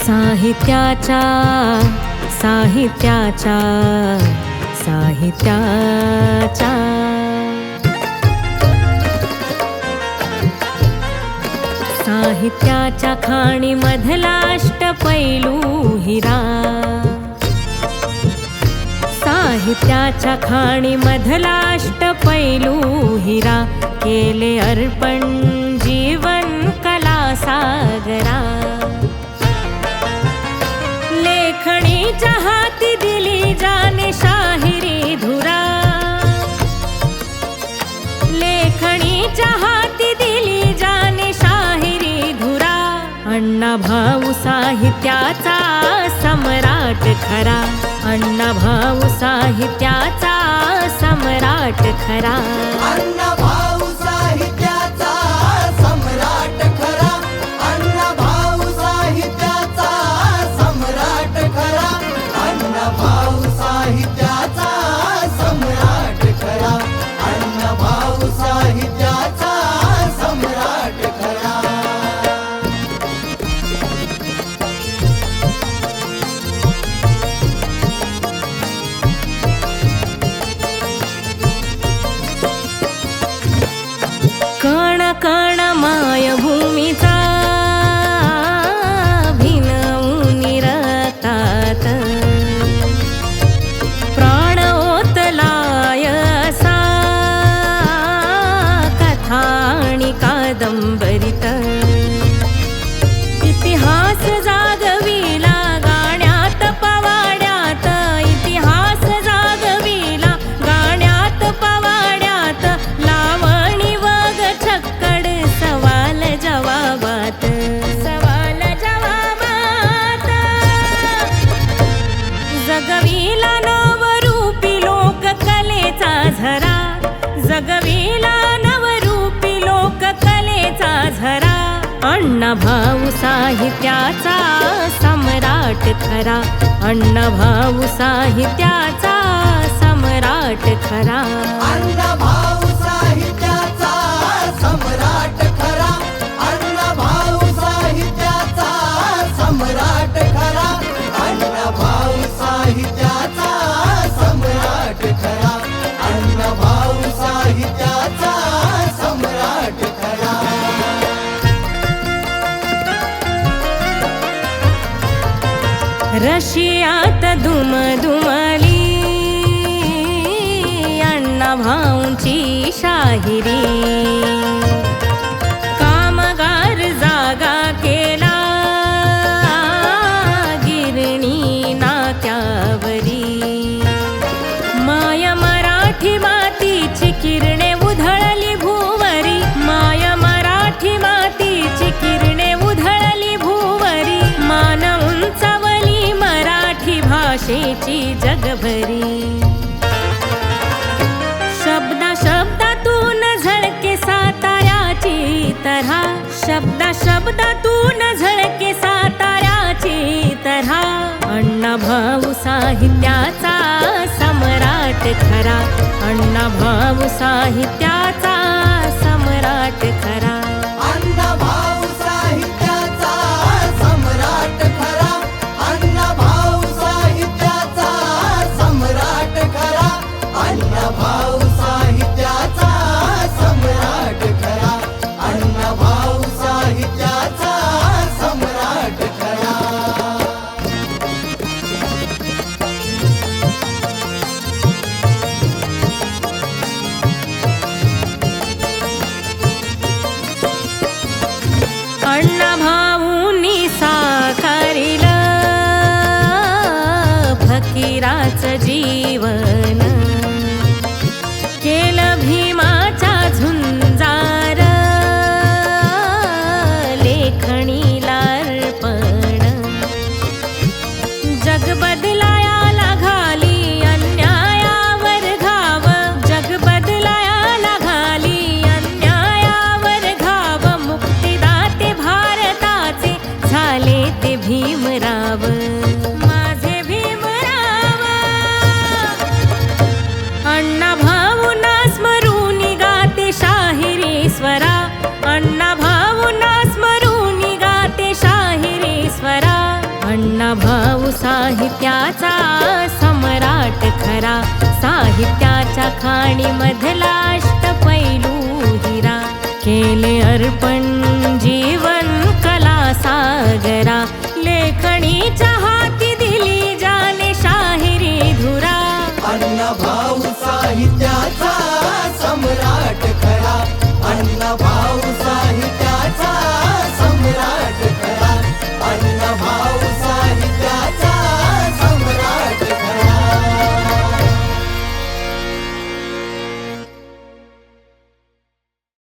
साहित्याचा साहित्याचा साहित्याचा साहित्याच्या खाणी मधला अष्टपैलू हिरा साहित्याच्या खाणी मधला अष्टपैलू हिरा केले अर्पण जीवन कला सागरा लेखणीच्या हाती दिली जाने शाहिरी धुरा लेखणीच्या हाती दिली जाने शाहिरी धुरा अण्णा भाऊ साहित्याचा सम्राट खरा अण्णा भाऊ साहित्याचा सम्राट खरा अण्णा भाऊ साहित्याचा सम्राट खरा अण्णा भाऊ साहित्याचा सम्राट खरा अण्णा भाऊ साहित्याचा सम्राट खरा अण्णा भाऊ साहित्याचा सम्राट खरा कण कण मायभूमीचा भिनवून रतात प्राण ओतलाय असा कथा आणि कादंबरीत इतिहास जागविला गाण्यात पवाड्यात इतिहास जागविला गाण्यात पवाड्यात लावणी वग छक्कड सवाल जवाबात जगविला नवरूपी लोककलेचा झरा जगविला नवरूपी लोककलेचा झरा अण्णा भाऊ साहित्याचा सम्राट खरा अण्णा भाऊ साहित्याचा सम्राट खरा अण्णा भाऊ साहित्याचा सम्राट खरा अण्णा भाऊ साहित्याचा सम्राट खरा अण्णा भाऊ साहित्याचा सम्राट खरा अण्णा भाऊ साहित्याचा सम्राट खरा रशियात दुमदुमली अण्णा भाऊंची शाहिरी कामगार जागा केला गिरणी नात्यावरी माय मराठी मातीची किरणे उधळली भूवरी माय मराठी मातीची किरणे उधळली भूवरी मान उंचावली मराठी भाषेची जगभरी शब्दा शब्दातून झळके साताऱ्याची तऱ्हा शब्दा शब्दातून झळके साताऱ्याची तऱ्हा अण्णा भाऊ साहित्याचा सम्राट खरा अण्णा भाऊ साहित्याचा सम्राट खरा अण्णा भाऊ साहित्याचा सम्राट खरा अण्णा भाऊ साहित्याचा सम्राट खरा अण्णा भाऊ साहित्याचा सम्राट खरा अण्णा भाऊ साहित्याचा सम्राट खरा भाऊ साहित्याचा सम्राट खरा, साहित्याच्या खाणी मधला अष्टपैलू हिरा, केले अर्पण जीवन कला सागरा, लेखणीच्या